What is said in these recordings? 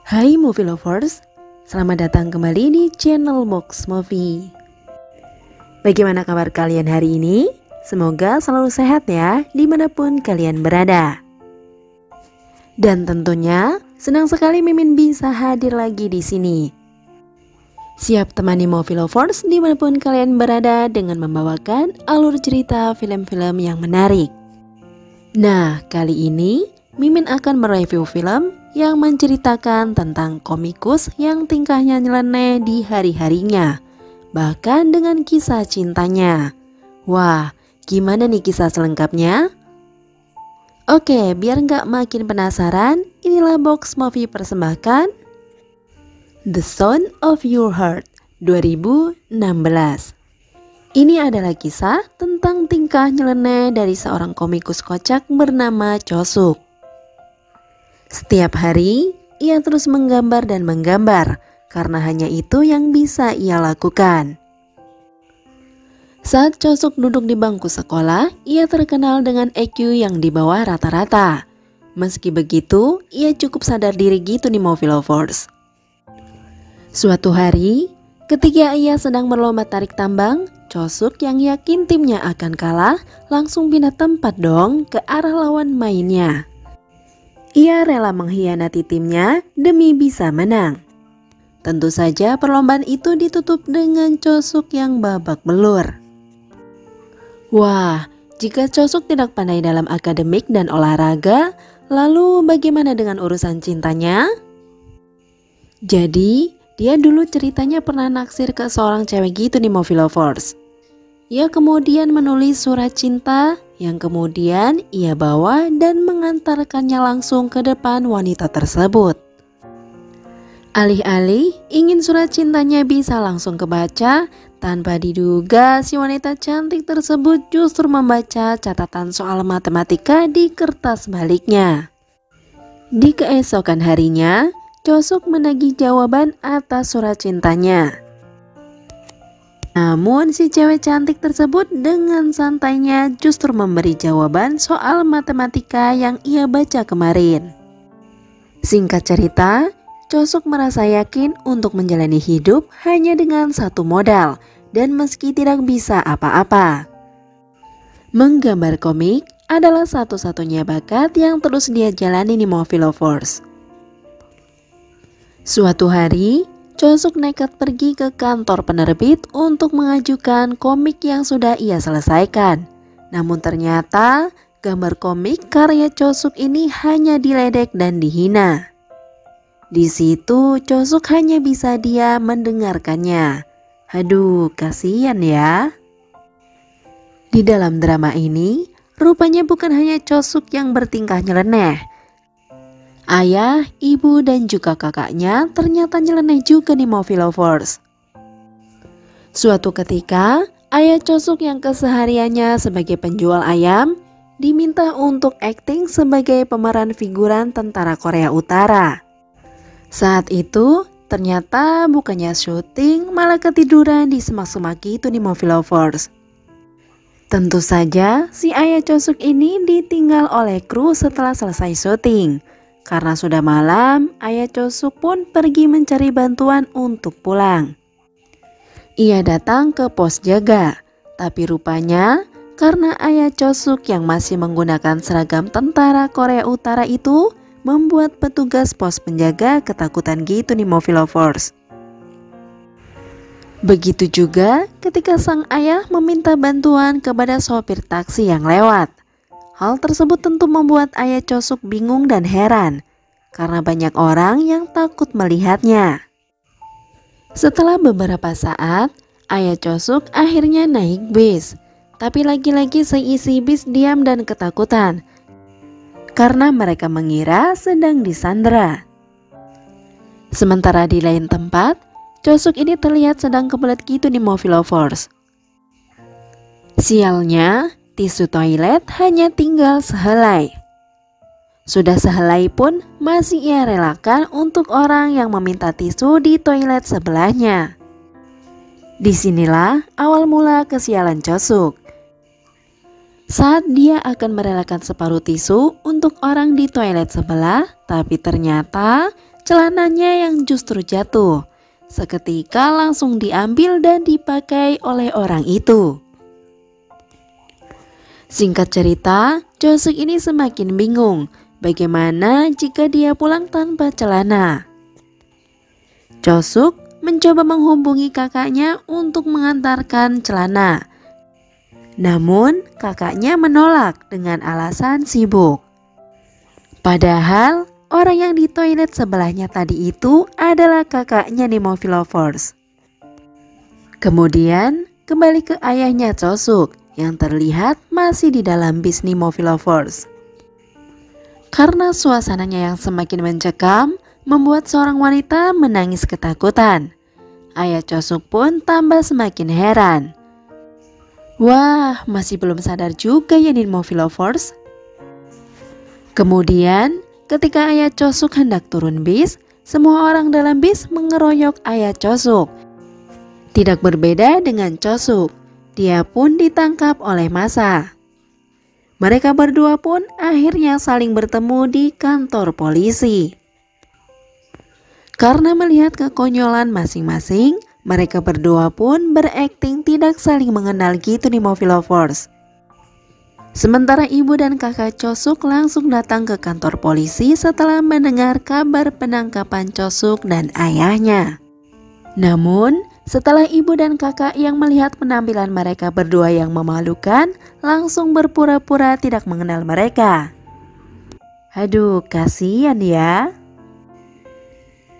Hai movie lovers, selamat datang kembali di channel Box Movie. Bagaimana kabar kalian hari ini? Semoga selalu sehat ya, dimanapun kalian berada. Dan tentunya senang sekali Mimin bisa hadir lagi di sini. Siap temani movie lovers dimanapun kalian berada dengan membawakan alur cerita film-film yang menarik. Nah, kali ini Mimin akan mereview film yang menceritakan tentang komikus yang tingkahnya nyeleneh di hari-harinya, bahkan dengan kisah cintanya. Wah, gimana nih kisah selengkapnya? Oke, biar nggak makin penasaran, inilah Box Movie persembahkan The Sound of Your Heart 2016. Ini adalah kisah tentang tingkah nyeleneh dari seorang komikus kocak bernama Chosuk. Setiap hari, ia terus menggambar dan menggambar, karena hanya itu yang bisa ia lakukan. Saat Chosuk duduk di bangku sekolah, ia terkenal dengan IQ yang di bawah rata-rata. Meski begitu, ia cukup sadar diri gitu nih movie lovers. Suatu hari, ketika ia sedang berlomba tarik tambang, Chosuk yang yakin timnya akan kalah, langsung pindah tempat dong ke arah lawan mainnya. Ia rela mengkhianati timnya demi bisa menang. Tentu saja perlombaan itu ditutup dengan Chosuk yang babak belur. Wah, jika Chosuk tidak pandai dalam akademik dan olahraga, lalu bagaimana dengan urusan cintanya? Jadi, dia dulu ceritanya pernah naksir ke seorang cewek gitu nih movie lovers. Ia kemudian menulis surat cinta yang kemudian ia bawa dan mengantarkannya langsung ke depan wanita tersebut. Alih-alih ingin surat cintanya bisa langsung kebaca, tanpa diduga si wanita cantik tersebut justru membaca catatan soal matematika di kertas baliknya. Di keesokan harinya, Chosuk menagih jawaban atas surat cintanya. Namun si cewek cantik tersebut dengan santainya justru memberi jawaban soal matematika yang ia baca kemarin. Singkat cerita, Chosuk merasa yakin untuk menjalani hidup hanya dengan satu modal dan meski tidak bisa apa-apa. Menggambar komik adalah satu-satunya bakat yang terus dia jalani di movie lovers. Suatu hari, Chosuk nekat pergi ke kantor penerbit untuk mengajukan komik yang sudah ia selesaikan. Namun ternyata gambar komik karya Chosuk ini hanya diledek dan dihina. Di situ Chosuk hanya bisa diam mendengarkannya. Aduh, kasihan ya. Di dalam drama ini, rupanya bukan hanya Chosuk yang bertingkah nyeleneh. Ayah, ibu, dan juga kakaknya ternyata nyeleneh juga nih movie lovers. Suatu ketika, ayah Chosuk yang kesehariannya sebagai penjual ayam diminta untuk akting sebagai pemeran figuran tentara Korea Utara. Saat itu, ternyata bukannya syuting malah ketiduran di semak-semak gitu nih movie lovers. Tentu saja si ayah Chosuk ini ditinggal oleh kru setelah selesai syuting. Karena sudah malam, ayah Chosuk pun pergi mencari bantuan untuk pulang. Ia datang ke pos jaga, tapi rupanya karena ayah Chosuk yang masih menggunakan seragam tentara Korea Utara itu membuat petugas pos penjaga ketakutan gitu nih movie lovers. Begitu juga ketika sang ayah meminta bantuan kepada sopir taksi yang lewat. Hal tersebut tentu membuat ayah Chosuk bingung dan heran, karena banyak orang yang takut melihatnya. Setelah beberapa saat, ayah Chosuk akhirnya naik bis. Tapi lagi-lagi seisi bis diam dan ketakutan, karena mereka mengira sedang disandera. Sementara di lain tempat, Chosuk ini terlihat sedang kebelet gitu nih movie lovers. Sialnya, tisu toilet hanya tinggal sehelai. Sudah sehelai pun masih ia relakan untuk orang yang meminta tisu di toilet sebelahnya. Disinilah awal mula kesialan Chosuk. Saat dia akan merelakan separuh tisu untuk orang di toilet sebelah, tapi ternyata celananya yang justru jatuh. Seketika langsung diambil dan dipakai oleh orang itu. Singkat cerita, Chosuk ini semakin bingung bagaimana jika dia pulang tanpa celana. Chosuk mencoba menghubungi kakaknya untuk mengantarkan celana. Namun kakaknya menolak dengan alasan sibuk. Padahal orang yang di toilet sebelahnya tadi itu adalah kakaknya di Movie Lovers. Kemudian kembali ke ayahnya Chosuk yang terlihat masih di dalam bis Movie Lovers. Karena suasananya yang semakin mencekam membuat seorang wanita menangis ketakutan. Ayah Chosuk pun tambah semakin heran. Wah, masih belum sadar juga ya Movie Lovers. Kemudian ketika ayah Chosuk hendak turun bis, semua orang dalam bis mengeroyok ayah Chosuk. Tidak berbeda dengan Chosuk, dia pun ditangkap oleh massa. Mereka berdua pun akhirnya saling bertemu di kantor polisi. Karena melihat kekonyolan masing-masing, mereka berdua pun berakting tidak saling mengenal gitu di Movie Lovers. Sementara ibu dan kakak Chosuk langsung datang ke kantor polisi setelah mendengar kabar penangkapan Chosuk dan ayahnya. Namun, setelah ibu dan kakak yang melihat penampilan mereka berdua yang memalukan, langsung berpura-pura tidak mengenal mereka. Aduh, kasihan ya.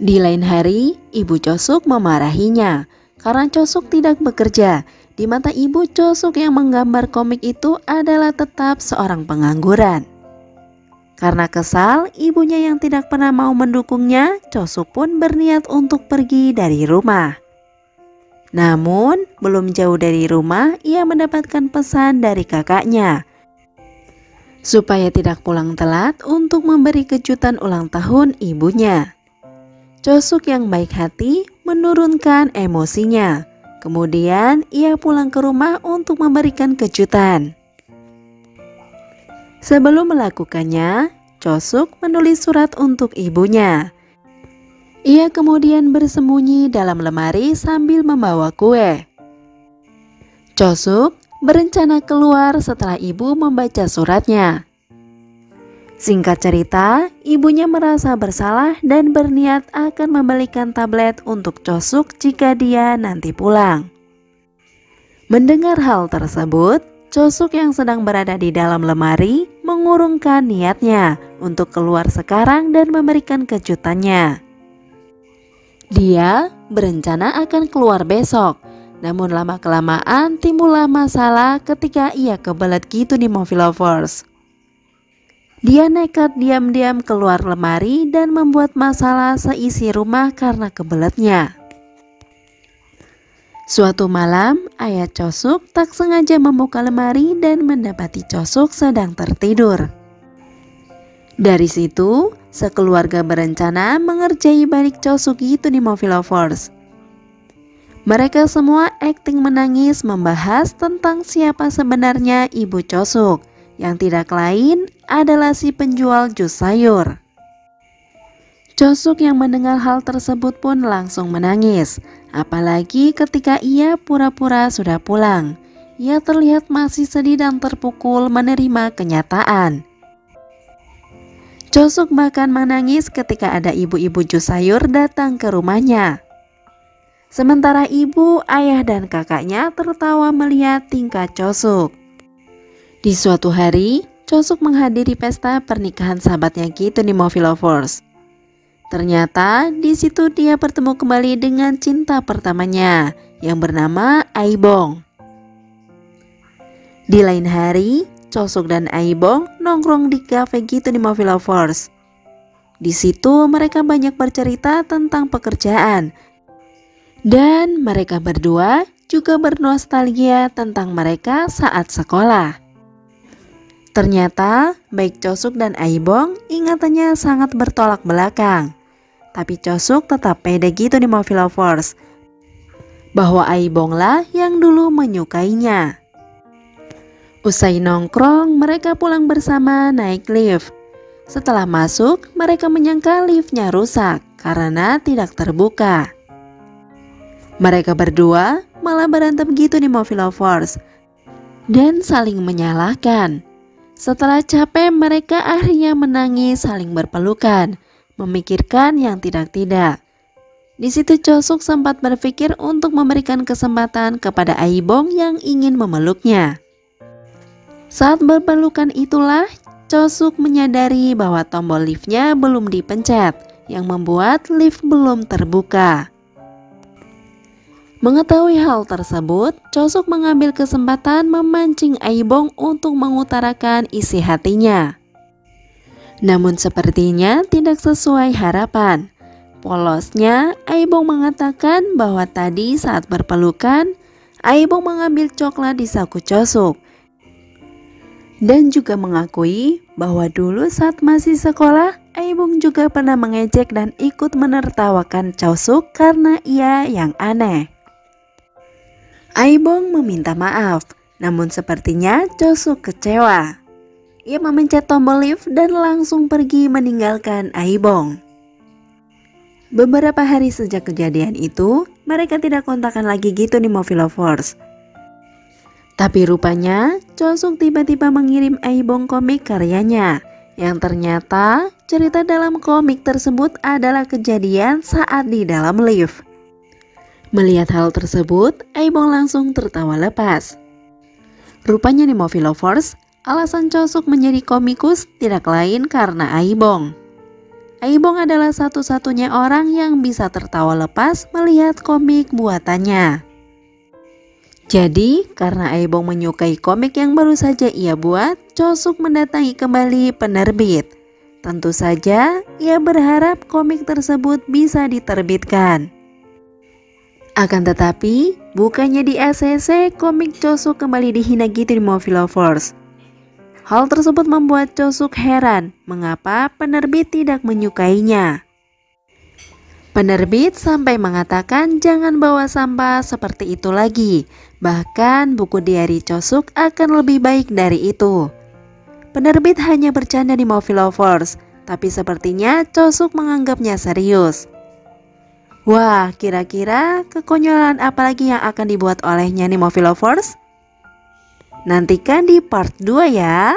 Di lain hari, ibu Chosuk memarahinya karena Chosuk tidak bekerja. Di mata ibu, Chosuk yang menggambar komik itu adalah tetap seorang pengangguran. Karena kesal, ibunya yang tidak pernah mau mendukungnya, Chosuk pun berniat untuk pergi dari rumah. Namun, belum jauh dari rumah, ia mendapatkan pesan dari kakaknya supaya tidak pulang telat untuk memberi kejutan ulang tahun ibunya. Chosuk yang baik hati menurunkan emosinya. Kemudian ia pulang ke rumah untuk memberikan kejutan. Sebelum melakukannya, Chosuk menulis surat untuk ibunya. Ia kemudian bersembunyi dalam lemari sambil membawa kue. Chosuk berencana keluar setelah ibu membaca suratnya. Singkat cerita, ibunya merasa bersalah dan berniat akan membelikan tablet untuk Chosuk jika dia nanti pulang. Mendengar hal tersebut, Chosuk yang sedang berada di dalam lemari mengurungkan niatnya untuk keluar sekarang dan memberikan kejutannya. Dia berencana akan keluar besok, namun lama-kelamaan timbullah masalah ketika ia kebelet gitu di Movie Lovers. Dia nekat diam-diam keluar lemari dan membuat masalah seisi rumah karena kebeletnya. Suatu malam, ayah Chosuk tak sengaja membuka lemari dan mendapati Chosuk sedang tertidur. Dari situ, sekeluarga berencana mengerjai balik Chosuk itu di Movie Lovers. Mereka semua akting menangis membahas tentang siapa sebenarnya ibu Chosuk, yang tidak lain adalah si penjual jus sayur. Chosuk yang mendengar hal tersebut pun langsung menangis, apalagi ketika ia pura-pura sudah pulang. Ia terlihat masih sedih dan terpukul menerima kenyataan. Chosuk bahkan menangis ketika ada ibu-ibu jus sayur datang ke rumahnya. Sementara ibu, ayah, dan kakaknya tertawa melihat tingkah Chosuk. Di suatu hari, Chosuk menghadiri pesta pernikahan sahabatnya gitu di Movie Lovers. Ternyata di situ dia bertemu kembali dengan cinta pertamanya yang bernama Aibong. Di lain hari, Chosuk dan Aibong nongkrong di cafe gitu di Movie Lovers. Di situ mereka banyak bercerita tentang pekerjaan dan mereka berdua juga bernostalgia tentang mereka saat sekolah. Ternyata baik Chosuk dan Aibong ingatannya sangat bertolak belakang. Tapi Chosuk tetap pede gitu di Movie Lovers bahwa Aibong lah yang dulu menyukainya. Usai nongkrong, mereka pulang bersama naik lift. Setelah masuk, mereka menyangka liftnya rusak karena tidak terbuka. Mereka berdua malah berantem gitu di Movie Lovers dan saling menyalahkan. Setelah capek, mereka akhirnya menangis saling berpelukan, memikirkan yang tidak-tidak. Di situ Chosuk sempat berpikir untuk memberikan kesempatan kepada Aibong yang ingin memeluknya. Saat berpelukan itulah Chosuk menyadari bahwa tombol liftnya belum dipencet, yang membuat lift belum terbuka. Mengetahui hal tersebut, Chosuk mengambil kesempatan memancing Aibong untuk mengutarakan isi hatinya. Namun sepertinya tidak sesuai harapan. Polosnya, Aibong mengatakan bahwa tadi saat berpelukan, Aibong mengambil coklat di saku Chosuk. Dan juga mengakui bahwa dulu saat masih sekolah, Aibong juga pernah mengejek dan ikut menertawakan Chosuk karena ia yang aneh. Aibong meminta maaf, namun sepertinya Chosuk kecewa. Ia memencet tombol lift dan langsung pergi meninggalkan Aibong. Beberapa hari sejak kejadian itu, mereka tidak kontakan lagi gitu di Movie Lovers. Tapi rupanya Chosuk tiba-tiba mengirim Aibong komik karyanya, yang ternyata cerita dalam komik tersebut adalah kejadian saat di dalam lift. Melihat hal tersebut, Aibong langsung tertawa lepas. Rupanya di Movie Lovers, alasan Chosuk menjadi komikus tidak lain karena Aibong. Aibong adalah satu-satunya orang yang bisa tertawa lepas melihat komik buatannya. Jadi, karena Aibong menyukai komik yang baru saja ia buat, Chosuk mendatangi kembali penerbit. Tentu saja, ia berharap komik tersebut bisa diterbitkan. Akan tetapi, bukannya di ACC, komik Chosuk kembali dihina gitu di Movie Lovers. Hal tersebut membuat Chosuk heran mengapa penerbit tidak menyukainya. Penerbit sampai mengatakan jangan bawa sampah seperti itu lagi. Bahkan buku diary Chosuk akan lebih baik dari itu. Penerbit hanya bercanda di Movie Lovers, tapi sepertinya Chosuk menganggapnya serius. Wah, kira-kira kekonyolan apa lagi yang akan dibuat olehnya nih Movie Lovers? Nantikan di part 2 ya.